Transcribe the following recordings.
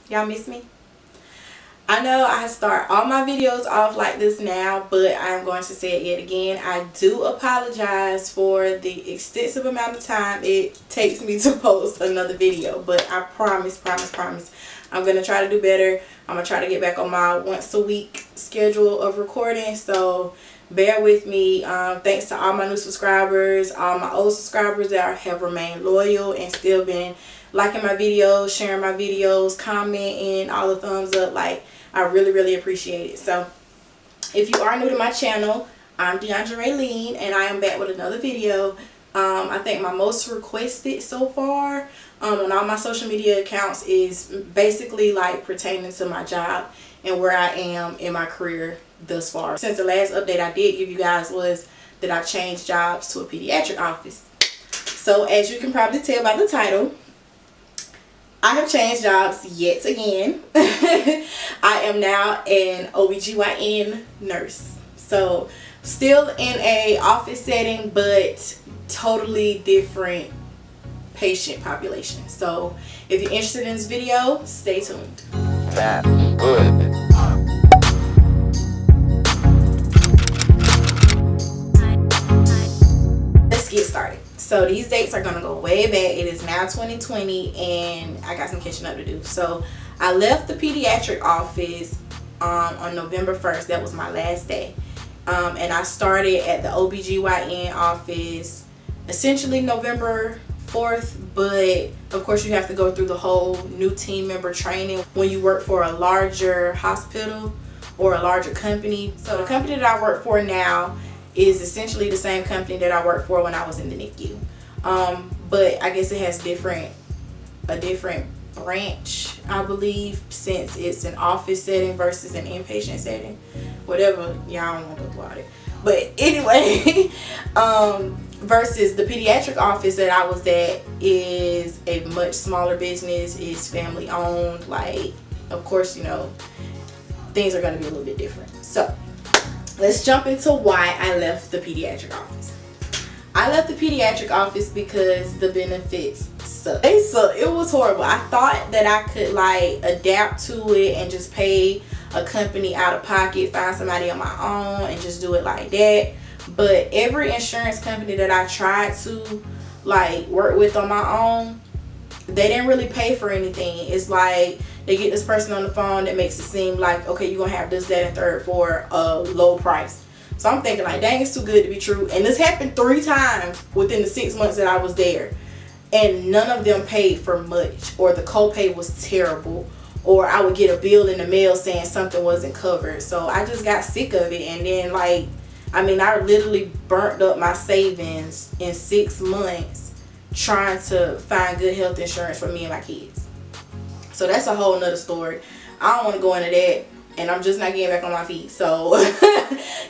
Y'all miss me? I know I start all my videos off like this now, but I'm going to say it yet again. I do apologize for the extensive amount of time it takes me to post another video, but I promise, I'm going to try to do better. I'm going to try to get back on my once a week schedule of recording, so bear with me. Thanks to all my new subscribers, all my old subscribers that have remained loyal and still been liking my videos, sharing my videos, commenting, all the thumbs up. Like, I really appreciate it. So if you are new to my channel, I'm DeAndre Lean, and I am back with another video. I think my most requested so far on all my social media accounts is basically like pertaining to my job and where I am in my career thus far. Since the last update I did give you guys was that I changed jobs to a pediatric office. So as you can probably tell by the title, I have changed jobs yet again. I am now an OBGYN nurse. So still in a office setting, but totally different patient population. So if you're interested in this video, stay tuned. That's good. Let's get started. So these dates are gonna go way back. It is now 2020 and I got some catching up to do. So I left the pediatric office on November 1st. That was my last day. And I started at the OBGYN office essentially November 4th, but of course you have to go through the whole new team member training when you work for a larger hospital or a larger company. So the company that I work for now is essentially the same company that I worked for when I was in the NICU. But I guess it has a different branch, I believe, since it's an office setting versus an inpatient setting. Whatever, y'all don't want to talk about it. But anyway, versus the pediatric office that I was at is a much smaller business, is family owned. Like, of course, you know, things are going to be a little bit different. So let's jump into why I left the pediatric office. I left the pediatric office because the benefits suck. They suck. It was horrible. I thought that I could like adapt to it and just pay a company out of pocket, find somebody on my own and just do it like that. But every insurance company that I tried to like work with on my own, they didn't really pay for anything. It's like they get this person on the phone that makes it seem like, okay, you're gonna have this, that, and third for a low price. So I'm thinking like, dang, it's too good to be true. And this happened 3 times within the 6 months that I was there, and none of them paid for much, or the copay was terrible, or I would get a bill in the mail saying something wasn't covered. So I just got sick of it. And then like, I mean, I literally burnt up my savings in 6 months trying to find good health insurance for me and my kids. So that's a whole nother story. I don't want to go into that, and I'm just not getting back on my feet. So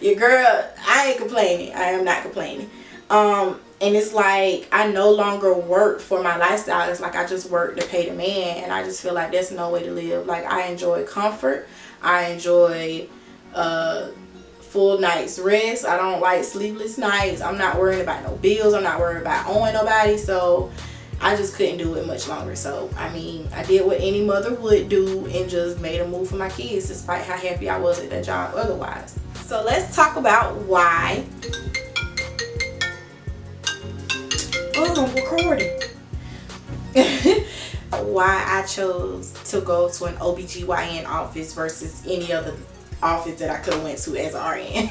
your girl, I ain't complaining. I am not complaining. And it's like I no longer work for my lifestyle. It's like I just work to pay the man, and I just feel like that's no way to live. Like, I enjoy comfort. I enjoy full night's rest. I don't like sleepless nights. I'm not worrying about no bills. I'm not worried about owing nobody. So I just couldn't do it much longer. So I mean, I did what any mother would do and just made a move for my kids, despite how happy I was at that job otherwise. So let's talk about why. Oh, I'm recording. Why I chose to go to an OBGYN office versus any other office that I could have went to as an RN.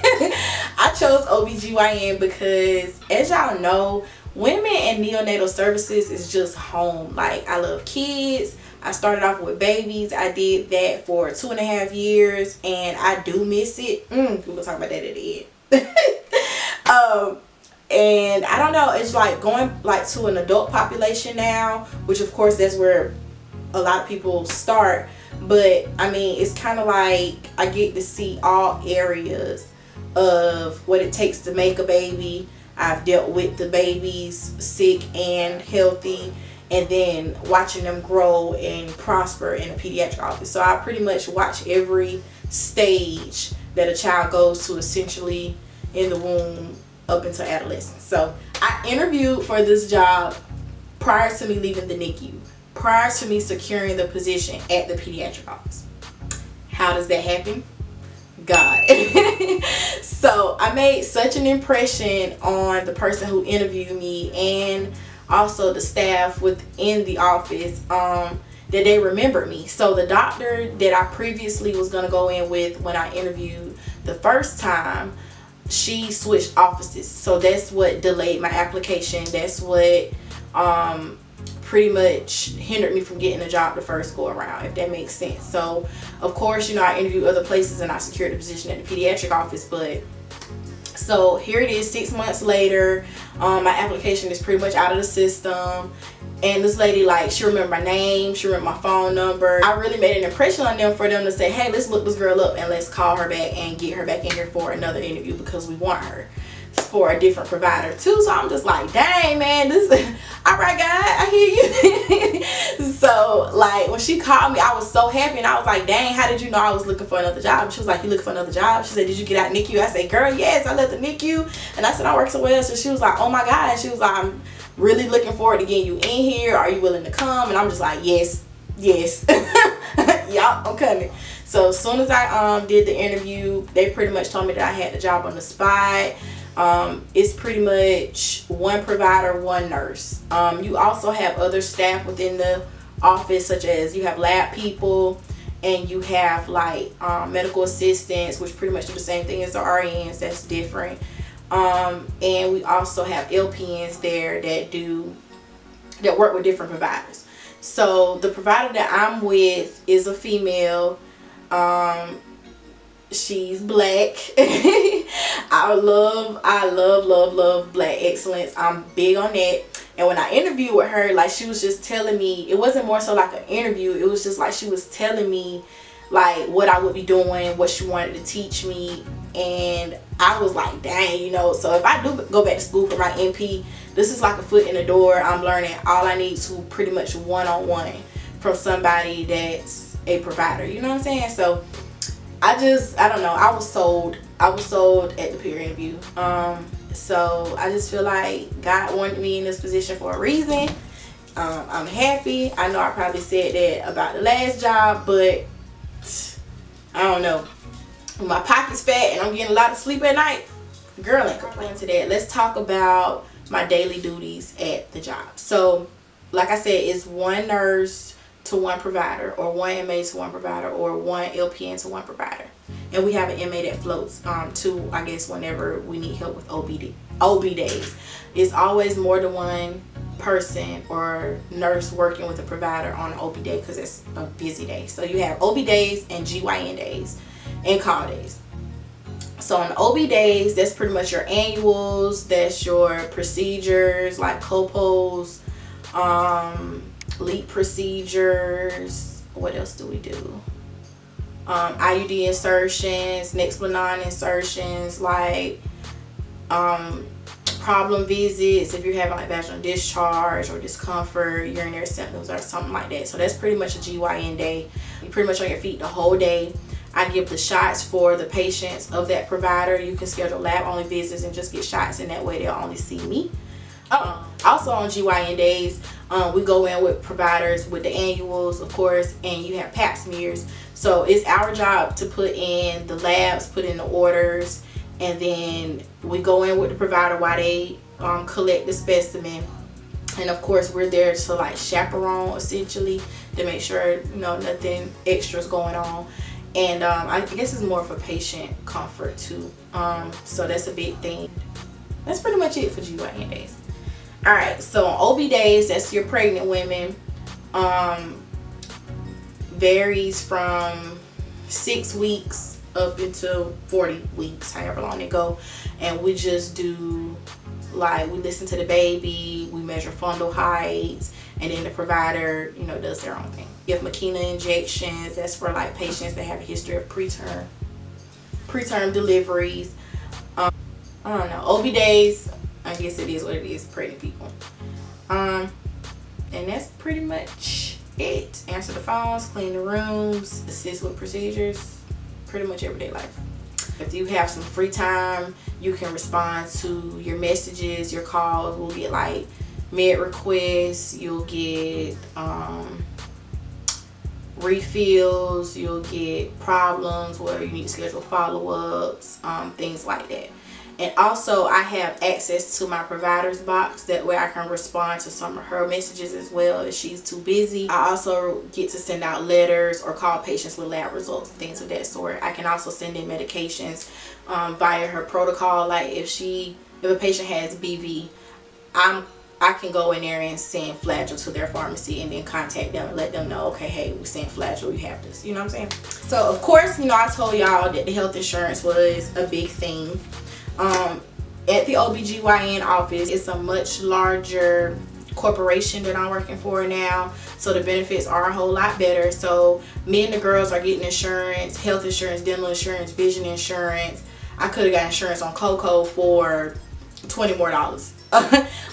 I chose OBGYN because, as y'all know, women and neonatal services is just home. Like, I love kids. I started off with babies. I did that for 2.5 years, and I do miss it. We'll talk about that at the end. And I don't know, it's like going like to an adult population now, which of course that's where a lot of people start. But I mean, it's kind of like I get to see all areas of what it takes to make a baby. I've dealt with the babies, sick and healthy, and then watching them grow and prosper in a pediatric office. So I pretty much watch every stage that a child goes to, essentially in the womb up until adolescence. So I interviewed for this job prior to me leaving the NICU. prior to me securing the position at the pediatric office. How does that happen? God. So I made such an impression on the person who interviewed me and also the staff within the office that they remembered me. So the doctor that I previously was going to go in with when I interviewed the first time, she switched offices. So that's what delayed my application. That's what pretty much hindered me from getting a job the first go around, if that makes sense. So of course, you know, I interviewed other places and I secured a position at the pediatric office. But so here it is, 6 months later, my application is pretty much out of the system. And this lady, like, she remembered my name, she remembered my phone number. I really made an impression on them for them to say, hey, let's look this girl up and let's call her back and get her back in here for another interview because we want her for a different provider too. So I'm just like, dang, man, this all right, God, I hear you. So like when she called me, I was so happy, and I was like, dang, how did you know I was looking for another job? She was like, you looking for another job? She said, did you get out NICU? I said, girl, yes, I left the NICU. And I said, I work somewhere else. So she was like, oh my God. She was like, I'm really looking forward to getting you in here. Are you willing to come? And I'm just like, yes. Yeah, I'm coming. So as soon as I did the interview, they pretty much told me that I had the job on the spot. It's pretty much one provider, one nurse. You also have other staff within the office, such as you have lab people and you have like medical assistants, which pretty much do the same thing as the RNs. That's different. And we also have LPNs there that work with different providers. So the provider that I'm with is a female. She's black. I love black excellence. I'm big on that. And when I interviewed with her, like, she was just telling me, it wasn't more so like an interview, it was just like she was telling me like what I would be doing, what she wanted to teach me. And I was like, dang, you know, so if I do go back to school for my NP, this is like a foot in the door. I'm learning all I need to pretty much one-on-one from somebody that's a provider, you know what I'm saying? So I don't know, I was sold at the peer interview. So I just feel like God wanted me in this position for a reason. I'm happy. I know I probably said that about the last job, but I don't know. My pocket's fat and I'm getting a lot of sleep at night. Girl ain't complaining to that. Let's talk about my daily duties at the job. So like I said, it's one nurse to one provider, or one MA to one provider, or one LPN to one provider. And we have an MA that floats to, I guess, whenever we need help with OB days. It's always more than one person or nurse working with a provider on an OB day because it's a busy day. So you have OB days and GYN days and call days. So on the OB days, that's pretty much your annuals, that's your procedures like copos, LEAP procedures. What else do we do? IUD insertions, Nexplanon insertions, like problem visits if you're having like vaginal discharge or discomfort, urinary symptoms or something like that. So that's pretty much a GYN day. You're pretty much on your feet the whole day. I give the shots for the patients of that provider. You can schedule lab only visits and just get shots, and that way they'll only see me. Also on GYN days, we go in with providers with the annuals, of course, and you have pap smears. So it's our job to put in the labs, put in the orders, and then we go in with the provider while they collect the specimen. And of course, we're there to like chaperone, essentially, to make sure, you know, nothing extra is going on. And I guess it's more for patient comfort too. So that's a big thing. That's pretty much it for GYN days. Alright, so on OB days, that's your pregnant women. Varies from 6 weeks up until 40 weeks, however long they go. And we just do, like, we listen to the baby, we measure fundal heights, and then the provider, you know, does their own thing. You have Makina injections. That's for like patients that have a history of preterm deliveries. I don't know. OB days, I guess it is what it is, pregnant people. And that's pretty much it. Answer the phones, clean the rooms, assist with procedures, pretty much everyday life. If you have some free time, you can respond to your messages, your calls. We'll get like med requests, you'll get refills, you'll get problems where you need to schedule follow-ups, things like that. And also I have access to my provider's box, that way I can respond to some of her messages as well if she's too busy. I also get to send out letters or call patients with lab results, things of that sort. I can also send in medications via her protocol. Like if a patient has BV, I can go in there and send Flagyl to their pharmacy and then contact them and let them know, okay, hey, we sent Flagyl, you have this, you know what I'm saying? So of course, you know, I told y'all that the health insurance was a big thing. At the OBGYN office, it's a much larger corporation that I'm working for now, so the benefits are a whole lot better. So me and the girls are getting insurance, health insurance, dental insurance, vision insurance. I could have got insurance on Coco for $20 more.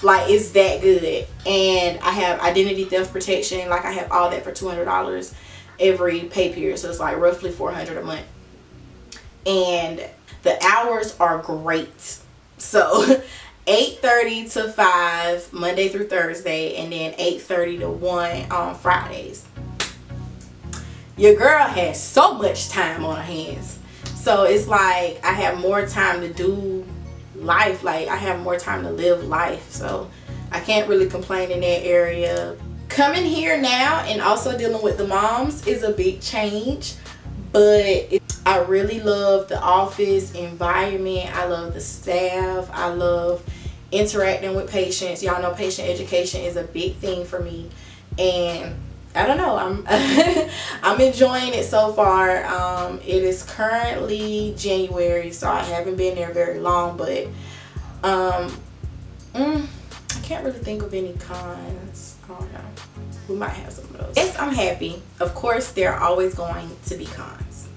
Like, it's that good. And I have identity theft protection, like I have all that for $200 every pay period, so it's like roughly $400 a month. And the hours are great. So 8:30 to 5 Monday through Thursday, and then 8:30 to 1 on Fridays. Your girl has so much time on her hands, so it's like I have more time to do life. Like I have more time to live life, so I can't really complain in that area. Coming here now and also dealing with the moms is a big change, but I really love the office environment. I love the staff. I love interacting with patients. Y'all know patient education is a big thing for me, and I don't know, I'm I'm enjoying it so far. It is currently January, so I haven't been there very long, but I can't really think of any cons. I don't know, we might have some of those. Yes, I'm happy. Of course, there are always going to be cons.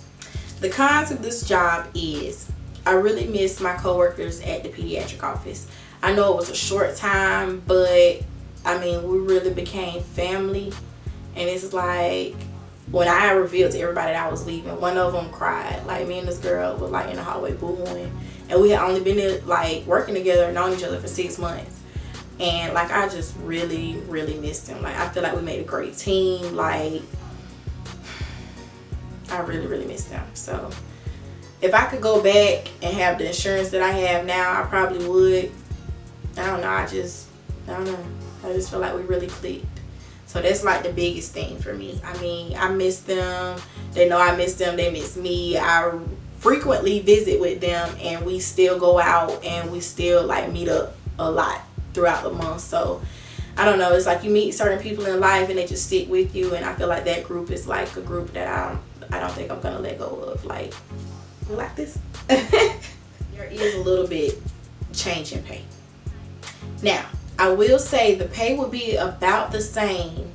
The cons of this job is I really miss my coworkers at the pediatric office. I know it was a short time, but I mean, we really became family. And it's like, when I revealed to everybody that I was leaving, one of them cried. Like, me and this girl was like in the hallway boohooing, and we had only been like working together and known each other for 6 months. And like, I just really missed him. Like, I feel like we made a great team. Like, I really missed him. So if I could go back and have the insurance that I have now, I probably would. I don't know, I don't know, I just feel like we really clicked. So that's like the biggest thing for me. I mean, I miss them. They know I miss them. They miss me. I frequently visit with them, and we still go out and we still like meet up a lot throughout the month. So I don't know, it's like you meet certain people in life and they just stick with you, and I feel like that group is like a group that I don't think I'm gonna let go of. Like this. There is a little bit change in pay. Now, I will say the pay will be about the same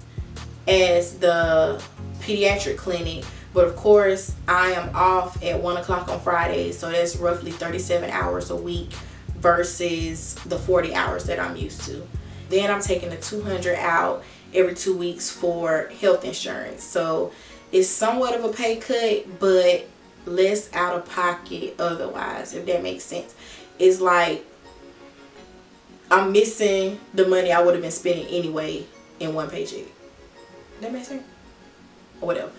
as the pediatric clinic, but of course I am off at 1 o'clock on Fridays, so that's roughly 37 hours a week versus the 40 hours that I'm used to. Then I'm taking the 200 out every 2 weeks for health insurance, so it's somewhat of a pay cut, but less out of pocket otherwise, if that makes sense. It's like I'm missing the money I would have been spending anyway in one paycheck. That makes sense? Or whatever.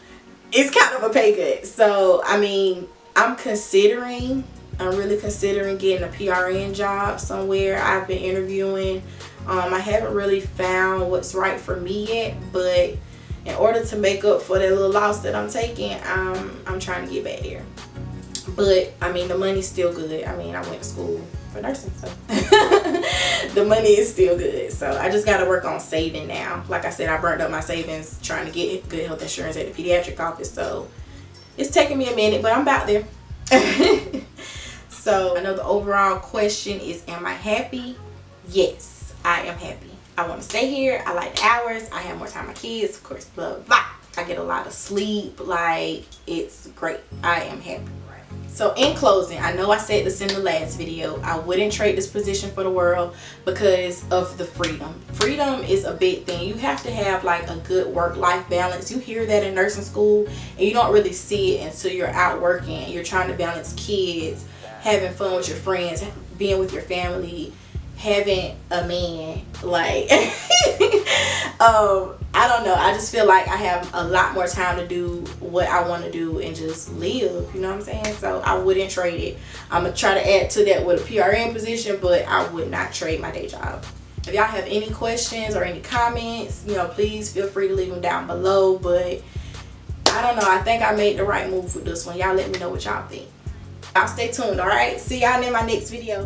It's kind of a pay cut. So, I mean, I'm really considering getting a PRN job somewhere. I've been interviewing. I haven't really found what's right for me yet, but in order to make up for that little loss that I'm taking, I'm trying to get back there. But I mean, the money's still good. I mean, I went to school for nursing, so the money is still good. So I just got to work on saving now. Like I said, I burnt up my savings trying to get good health insurance at the pediatric office, so it's taking me a minute, but I'm about there. So I know the overall question is, am I happy? Yes, I am happy. I want to stay here. I like the hours. I have more time with my kids, of course, blah blah blah. I get a lot of sleep. Like, it's great. I am happy. So in closing, I know I said this in the last video, I wouldn't trade this position for the world because of the freedom. Freedom is a big thing. You have to have like a good work-life balance. You hear that in nursing school, and you don't really see it until you're out working and you're trying to balance kids, having fun with your friends, being with your family, having a man. Like I don't know, I just feel like I have a lot more time to do what I want to do and just live, you know what I'm saying? So I wouldn't trade it. I'm gonna try to add to that with a PRN position, but I would not trade my day job. If y'all have any questions or any comments, you know, please feel free to leave them down below. But I don't know, I think I made the right move with this one. Y'all let me know what y'all think. Y'all stay tuned, all right? See y'all in my next video.